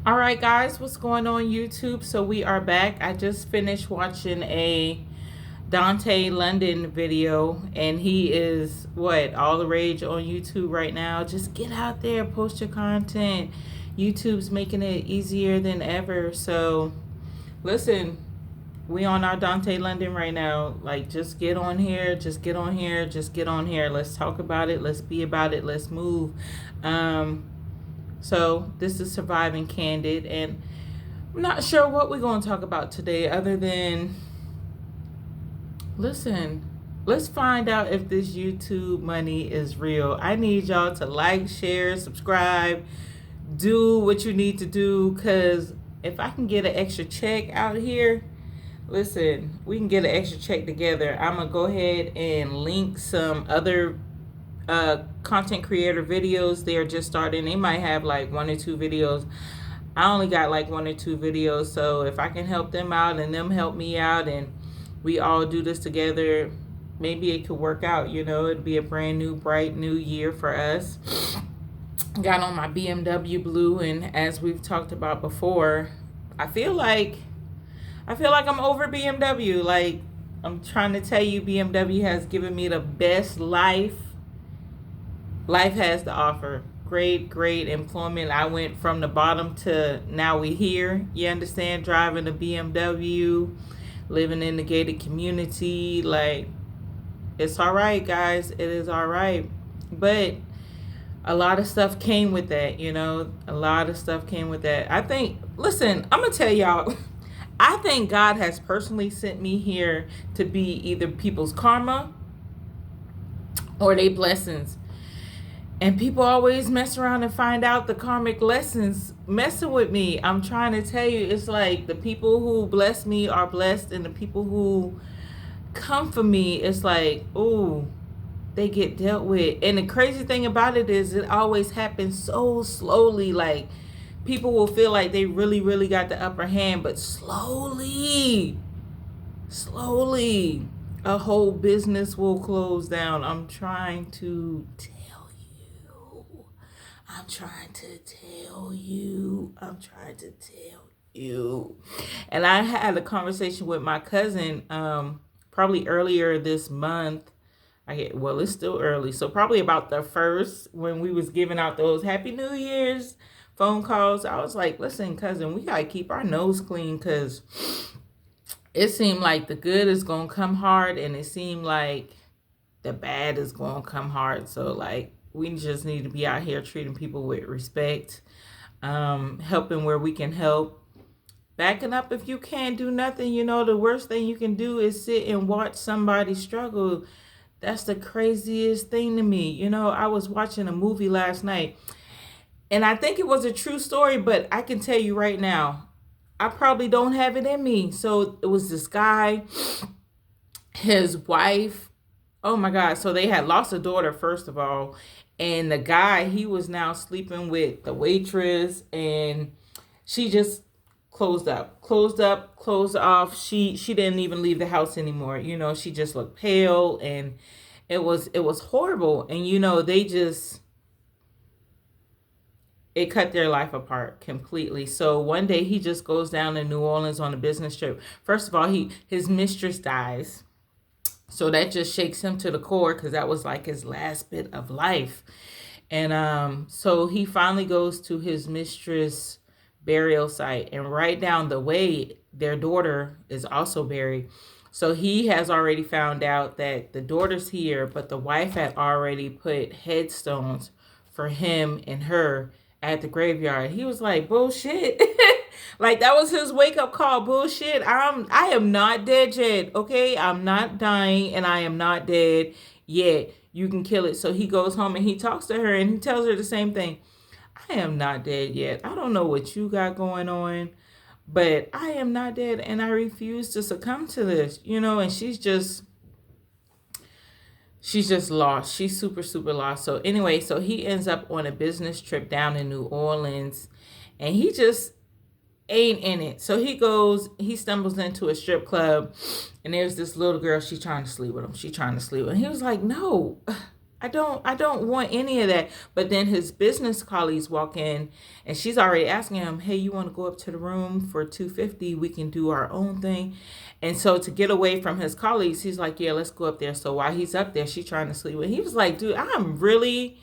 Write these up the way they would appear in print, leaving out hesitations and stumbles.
All right, guys, what's going on YouTube? So we are back. I just finished watching a Dante London video, and he is what all the rage on YouTube right now. Just get out there, post your content. YouTube's making it easier than ever. So listen, we on our Dante London right now. Like, just get on here, just get on here, just get on here. Let's talk about it. Let's be about it. Let's move. So this is Surviving Candid, and I'm not sure what we're going to talk about today other than, listen, let's find out if this YouTube money is real. I need y'all to like, share, subscribe, do what you need to do, because if I can get an extra check out here, listen, we can get an extra check together. I'm going to go ahead and link some other content creator videos. They're just starting. They might have like 1 or 2 videos. I only got like 1 or 2 videos, so if I can help them out and them help me out and we all do this together, maybe it could work out. It'd be a brand new bright new year for us. Got on my BMW blue, and as we've talked about before, I feel like I'm over BMW. Like, I'm trying to tell you, BMW has given me the best life has to offer. Great employment. I went from the bottom to now we here. You understand? Driving a BMW, living in the gated community. Like, it's all right, guys. It is all right. But a lot of stuff came with that, A lot of stuff came with that. I think, listen, I'm going to tell y'all, I think God has personally sent me here to be either people's karma or their blessings. And people always mess around and find out the karmic lessons messing with me. I'm trying to tell you, it's like the people who bless me are blessed, and the people who come for me, it's like, ooh, they get dealt with. And the crazy thing about it is it always happens so slowly. Like, people will feel like they really got the upper hand, but slowly, a whole business will close down. I'm trying to tell you. And I had a conversation with my cousin probably earlier this month. It's still early, so probably about the 1st, when we was giving out those Happy New Year's phone calls. I was like, listen, cousin, we gotta keep our nose clean, because it seemed like the good is gonna come hard, and it seemed like the bad is gonna come hard. So, like, we just need to be out here treating people with respect, helping where we can help, backing up if you can't do nothing. The worst thing you can do is sit and watch somebody struggle. That's the craziest thing to me. I was watching a movie last night, and I think it was a true story, but I can tell you right now, I probably don't have it in me. So it was this guy, his wife, oh my God. So they had lost a daughter, first of all. And the guy, he was now sleeping with the waitress, and she just closed off. She didn't even leave the house anymore. She just looked pale, and it was horrible. And it cut their life apart completely. So one day he just goes down to New Orleans on a business trip. First of all, his mistress dies. So that just shakes him to the core, because that was like his last bit of life. And so he finally goes to his mistress' burial site, and right down the way, their daughter is also buried. So he has already found out that the daughter's here, but the wife had already put headstones for him and her at the graveyard. He was like, bullshit. Like, that was his wake-up call. Bullshit. I am not dead yet, okay? I'm not dying, and I am not dead yet. You can kill it. So he goes home and he talks to her, and he tells her the same thing. I am not dead yet. I don't know what you got going on, but I am not dead, and I refuse to succumb to this, and she's just lost. She's super lost. So anyway, so he ends up on a business trip down in New Orleans, and he just ain't in it. So he stumbles into a strip club, and there's this little girl. She's trying to sleep with him. He was like, no, I don't want any of that. But then his business colleagues walk in and she's already asking him, hey, you want to go up to the room for 250? We can do our own thing. And so to get away from his colleagues, he's like, yeah, let's go up there. So while he's up there, she's trying to sleep. And he was like, dude, I'm really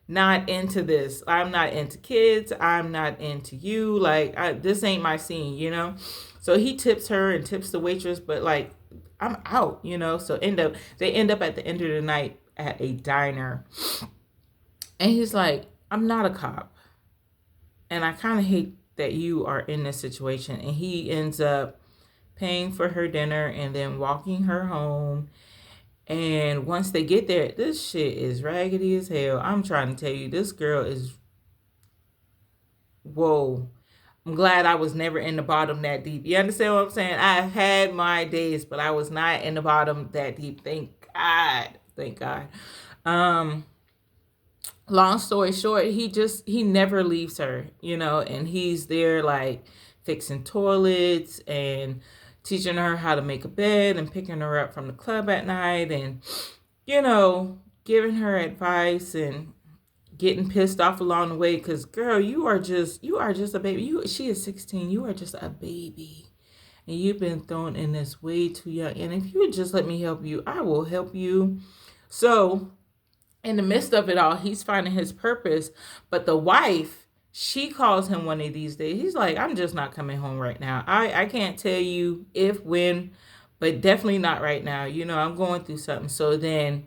not into this. I'm not into kids. I'm not into you. Like, this ain't my scene, you know? So he tips her and tips the waitress, but like, I'm out, you know? So they end up at the end of the night at a diner. And he's like, I'm not a cop. And I kind of hate that you are in this situation. And he ends up paying for her dinner and then walking her home. And once they get there, this shit is raggedy as hell. I'm trying to tell you, this girl is, whoa. I'm glad I was never in the bottom that deep. You understand what I'm saying? I had my days, but I was not in the bottom that deep. Thank God. Thank God. Long story short, he never leaves her, you know, and he's there like fixing toilets and teaching her how to make a bed and picking her up from the club at night and, you know, giving her advice and getting pissed off along the way because, girl, you are just a baby. She is 16. You are just a baby. And you've been thrown in this way too young. And if you would just let me help you, I will help you. So in the midst of it all, he's finding his purpose. But the wife, she calls him one of these days. He's like, I'm just not coming home right now. I can't tell you if, when, but definitely not right now. You know, I'm going through something. So then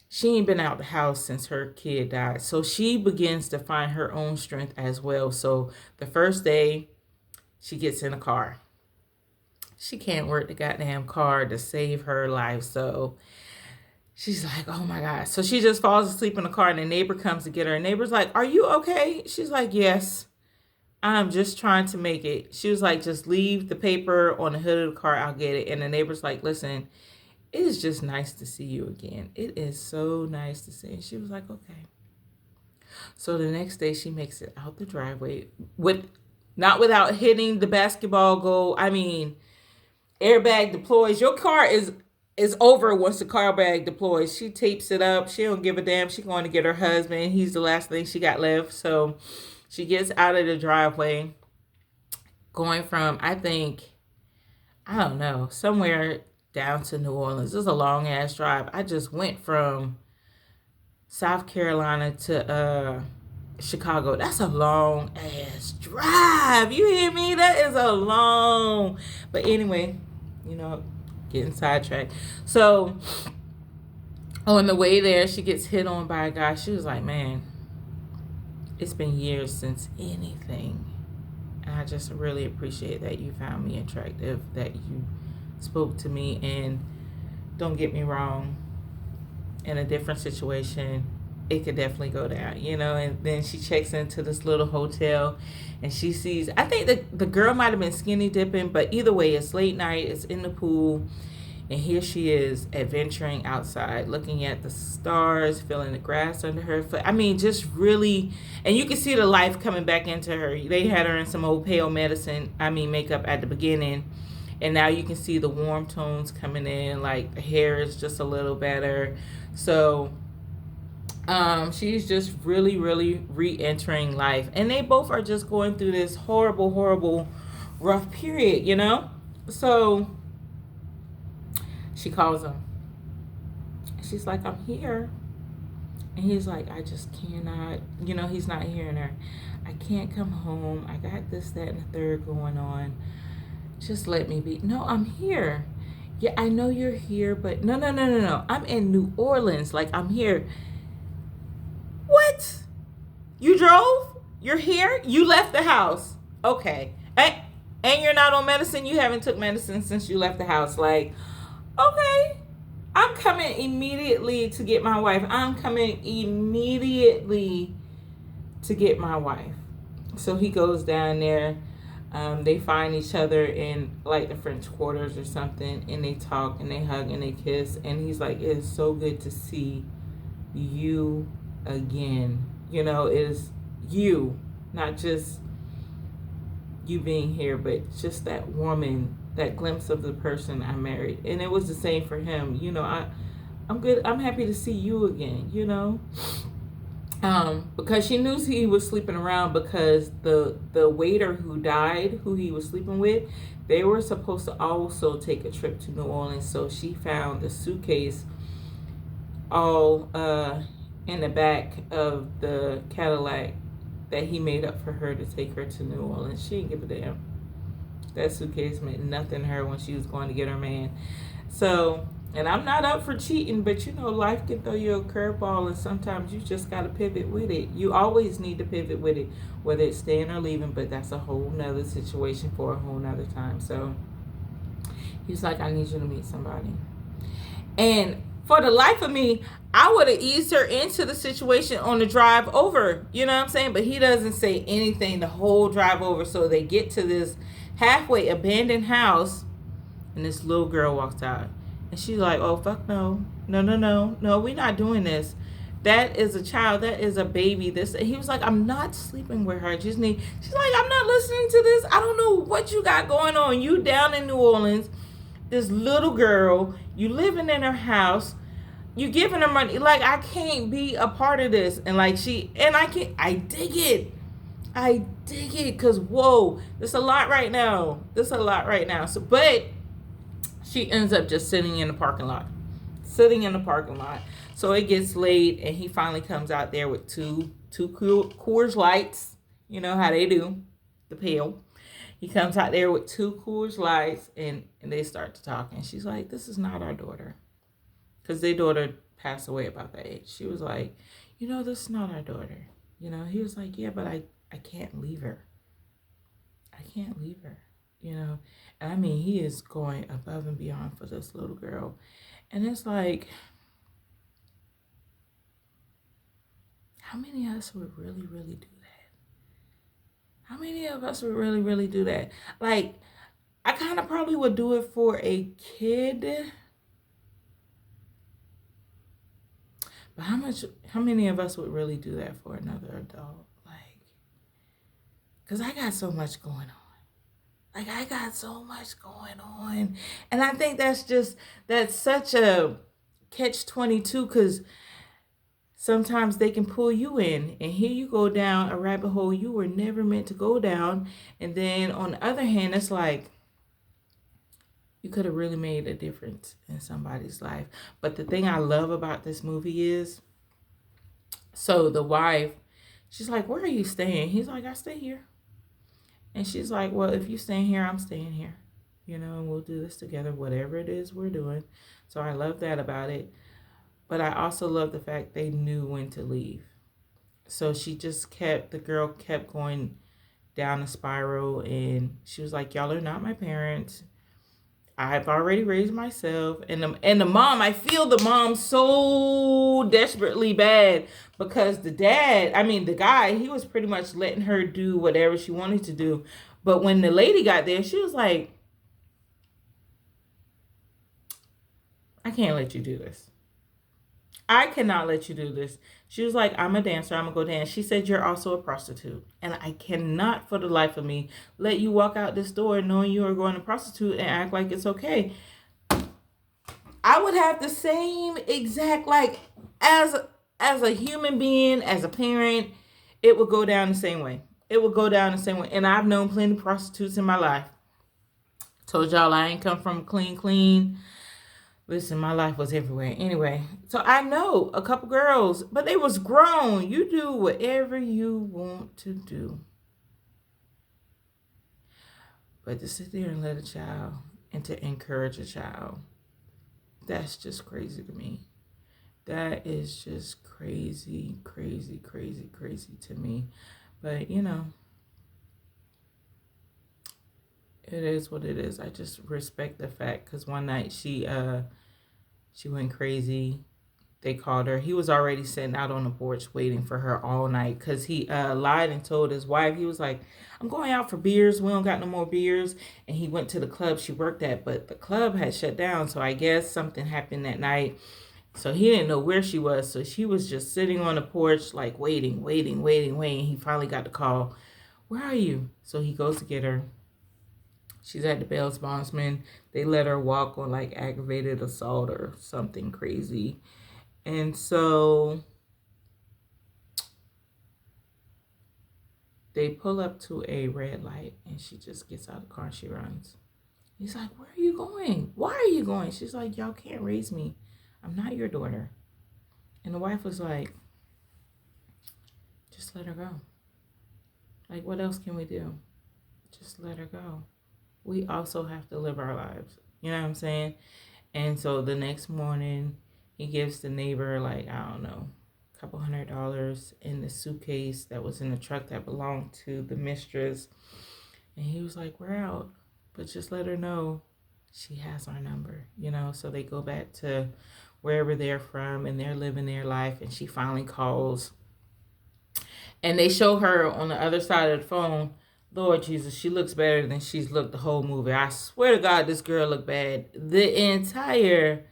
she ain't been out the house since her kid died. So she begins to find her own strength as well. So the first day, she gets in a car. She can't work the goddamn car to save her life. So she's like, oh my God. So she just falls asleep in the car and the neighbor comes to get her. And neighbor's like, are you okay? She's like, yes, I'm just trying to make it. She was like, just leave the paper on the hood of the car. I'll get it. And the neighbor's like, listen, it is just nice to see you again. It is so nice to see. And she was like, okay. So the next day she makes it out the driveway not without hitting the basketball goal. I mean, airbag deploys. Your car is over once the car bag deploys. She tapes it up. She don't give a damn. She going to get her husband. He's the last thing she got left. So she gets out of the driveway, going from, I don't know, somewhere down to New Orleans. This is a long ass drive. I just went from South Carolina to Chicago. That's a long ass drive. You hear me? That is a long. But anyway, you know, getting sidetracked. So on the way there, she gets hit on by a guy. She was like, man, it's been years since anything. And I just really appreciate that you found me attractive, that you spoke to me. And don't get me wrong, in a different situation, it could definitely go down, you know. And then she checks into this little hotel and she sees, I think the girl might have been skinny dipping, but either way, it's late night, it's in the pool, and here she is adventuring outside, looking at the stars, feeling the grass under her foot. I mean, just really, and you can see the life coming back into her. They had her in some old pale makeup at the beginning, and now you can see the warm tones coming in, like the hair is just a little better. So she's just really, really re-entering life. And they both are just going through this horrible, horrible, rough period, you know? So she calls him. She's like, I'm here. And he's like, I just cannot, you know, he's not hearing her. I can't come home. I got this, that, and the third going on. Just let me be. No, I'm here. Yeah, I know you're here, but no. I'm in New Orleans. Like, I'm here. What? You drove? You're here? You left the house. Okay. And you're not on medicine? You haven't took medicine since you left the house. Like, okay. I'm coming immediately to get my wife. I'm coming immediately to get my wife. So he goes down there. They find each other in like the French quarters or something, and they talk and they hug and they kiss. And he's like, it is so good to see you again. You know, it is you, not just you being here, but just that woman, that glimpse of the person I married. And it was the same for him. You know, I'm good. I'm happy to see you again, you know? Because she knew he was sleeping around because the waiter who died, who he was sleeping with, they were supposed to also take a trip to New Orleans. So she found a suitcase all in the back of the Cadillac that he made up for her to take her to New Orleans. She didn't give a damn. That suitcase meant nothing to her when she was going to get her man. So, and I'm not up for cheating, but you know, life can throw you a curveball, and sometimes you just got to pivot with it. You always need to pivot with it, whether it's staying or leaving, but that's a whole nother situation for a whole nother time. So, he's like, I need you to meet somebody. And for the life of me, I would have eased her into the situation on the drive over. You know what I'm saying? But he doesn't say anything the whole drive over. So they get to this halfway abandoned house, and this little girl walks out. And she's like, oh, fuck no. No, no, no. No, we're not doing this. That is a child. That is a baby. This. He was like, I'm not sleeping with her. She's like, I'm not listening to this. I don't know what you got going on. You down in New Orleans. This little girl. You living in her house. You giving her money. Like, I can't be a part of this. And like I dig it. I dig it. Because, whoa. There's a lot right now. So, but she ends up just sitting in the parking lot. So it gets late, and he finally comes out there with two Coors Lights. You know how they do, the pill. He comes out there with two Coors Lights, and they start to talk. And she's like, this is not our daughter. Because their daughter passed away about that age. She was like, you know, this is not our daughter. You know, he was like, yeah, but I can't leave her. You know. And I mean, he is going above and beyond for this little girl. And it's like, how many of us would really, really do that? How many of us would really, really do that? Like, I kind of probably would do it for a kid. But how many of us would really do that for another adult? Like, because I got so much going on. And I think that's such a catch-22, because sometimes they can pull you in, and here you go down a rabbit hole you were never meant to go down. And then on the other hand, it's like, you could have really made a difference in somebody's life. But the thing I love about this movie is, so the wife, she's like, where are you staying? He's like, I stay here. And she's like, well, if you staying here, I'm staying here. You know, and we'll do this together, whatever it is we're doing. So I love that about it. But I also love the fact they knew when to leave. So the girl kept going down the spiral, and she was like, y'all are not my parents. I've already raised myself. And the mom, I feel the mom so desperately bad, because the guy, he was pretty much letting her do whatever she wanted to do. But when the lady got there, she was like, I can't let you do this. I cannot let you do this. She was like, I'm a dancer. I'm going to go dance. She said, you're also a prostitute. And I cannot for the life of me let you walk out this door knowing you are going to prostitute and act like it's okay. I would have the same exact, like, as a human being, as a parent, it would go down the same way. And I've known plenty of prostitutes in my life. Told y'all I ain't come from clean. Listen, my life was everywhere. Anyway, so I know a couple girls, but they was grown. You do whatever you want to do. But to sit there and let a child, and to encourage a child, that's just crazy to me. That is just crazy to me. But, you know, it is what it is. I just respect the fact, because one night she went crazy. They called her. He was already sitting out on the porch waiting for her all night, because he lied and told his wife. He was like, I'm going out for beers. We don't got no more beers. And he went to the club she worked at, but the club had shut down. So I guess something happened that night. So he didn't know where she was. So she was just sitting on the porch, like waiting. He finally got the call. Where are you? So he goes to get her. She's at the bail bondsman. They let her walk on like aggravated assault or something crazy. And so they pull up to a red light and she just gets out of the car and she runs. He's like, where are you going? Why are you going? She's like, y'all can't raise me. I'm not your daughter. And the wife was like, just let her go. Like, what else can we do? Just let her go. We also have to live our lives. You know what I'm saying? And so the next morning, he gives the neighbor, like, I don't know, a couple $100 in the suitcase that was in the truck that belonged to the mistress. And he was like, we're out, but just let her know she has our number, you know? So they go back to wherever they're from and they're living their life. And she finally calls. And they show her on the other side of the phone. Lord Jesus, she looks better than she's looked the whole movie. I swear to God, this girl looked bad. The entire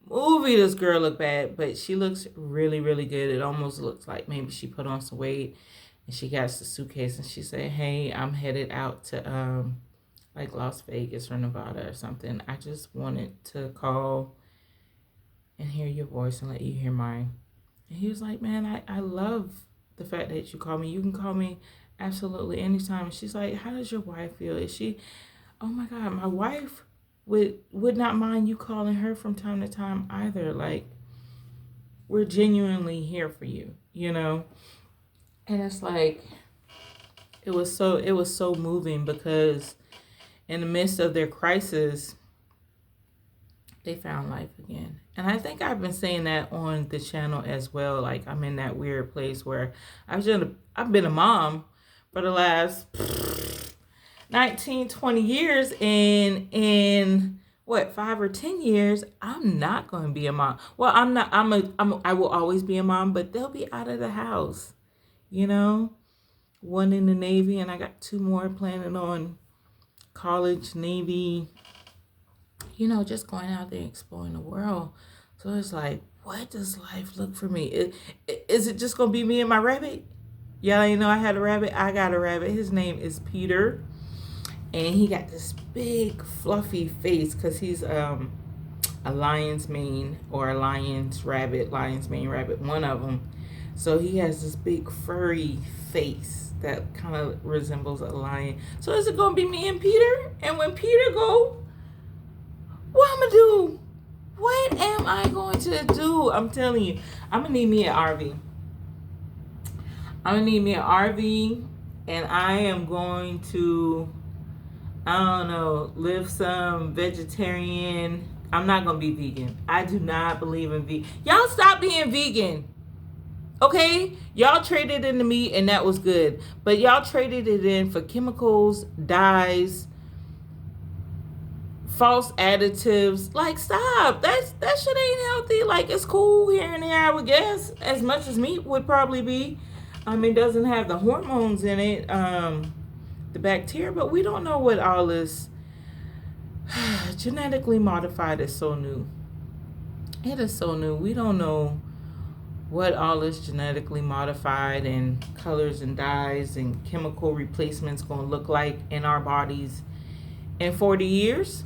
movie, this girl looked bad. But she looks really, really good. It almost looks like maybe she put on some weight. And she got the suitcase and she said, hey, I'm headed out to like Las Vegas or Nevada or something. I just wanted to call and hear your voice and let you hear mine. And he was like, man, I love the fact that you call me. You can call me absolutely anytime. And she's like, how does your wife feel? Is she, oh my God, my wife would not mind you calling her from time to time either. Like, we're genuinely here for you, you know? And it's like, it was so moving because in the midst of their crisis, they found life again. And I think I've been saying that on the channel as well. Like, I'm in that weird place where I've been a mom for the last 19, 20 years. And in what, 5 or 10 years, I'm not going to be a mom. Well, I will always be a mom, but they'll be out of the house, you know? One in the Navy, and I got 2 more planning on college, Navy, you know, just going out there exploring the world. So it's like, what does life look for me? Is it just going to be me and my rabbit? Y'all ain't know I had a rabbit? I got a rabbit. His name is Peter. And he got this big fluffy face because he's a lion's mane or a lion's mane rabbit, one of them. So he has this big furry face that kind of resembles a lion. So is it going to be me and Peter? And when Peter go, what I'm going to do? What am I going to do? I'm telling you, I'm going to need me an RV. I'm going to need me an RV, and I am going to, I don't know, live some vegetarian. I'm not going to be vegan. I do not believe in vegan. Y'all stop being vegan. Okay? Y'all traded in the meat, and that was good. But y'all traded it in for chemicals, dyes, false additives. Like, stop. That shit ain't healthy. Like, it's cool here and there, I would guess, as much as meat would probably be. It doesn't have the hormones in it, the bacteria, but we don't know what all this genetically modified is so new. It is so new. We don't know what all this genetically modified and colors and dyes and chemical replacements going to look like in our bodies in 40 years.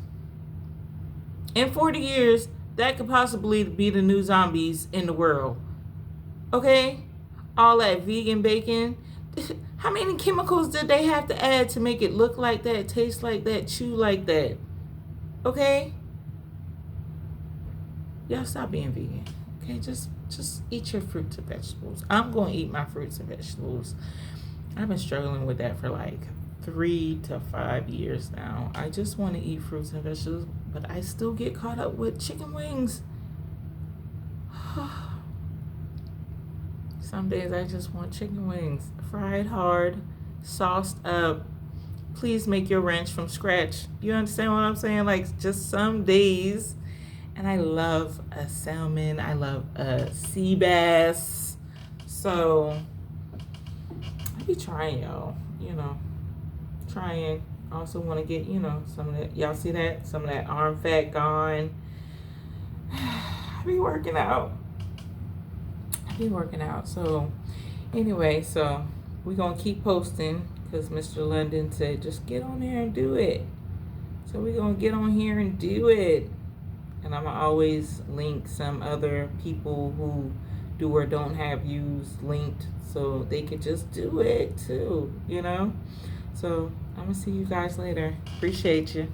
In 40 years, that could possibly be the new zombies in the world. Okay? All that vegan bacon. How many chemicals did they have to add to make it look like that, taste like that, chew like that? Okay? Y'all stop being vegan. Okay? Just eat your fruits and vegetables. I'm going to eat my fruits and vegetables. I've been struggling with that for like 3 to 5 years now. I just want to eat fruits and vegetables, but I still get caught up with chicken wings. Some days I just want chicken wings, fried hard, sauced up. Please make your ranch from scratch. You understand what I'm saying? Like, just some days. And I love a salmon. I love a sea bass. So I be trying, y'all. You know, trying. I also want to get, you know, some of that. Y'all see that? Some of that arm fat gone. I be working out. So anyway, we're gonna keep posting because Mr. London said just get on there and do it. So we're going to get on here and do it. And I'm going to always link some other people who do or don't have views linked so they could just do it too, you know? So I'm going to see you guys later. Appreciate you.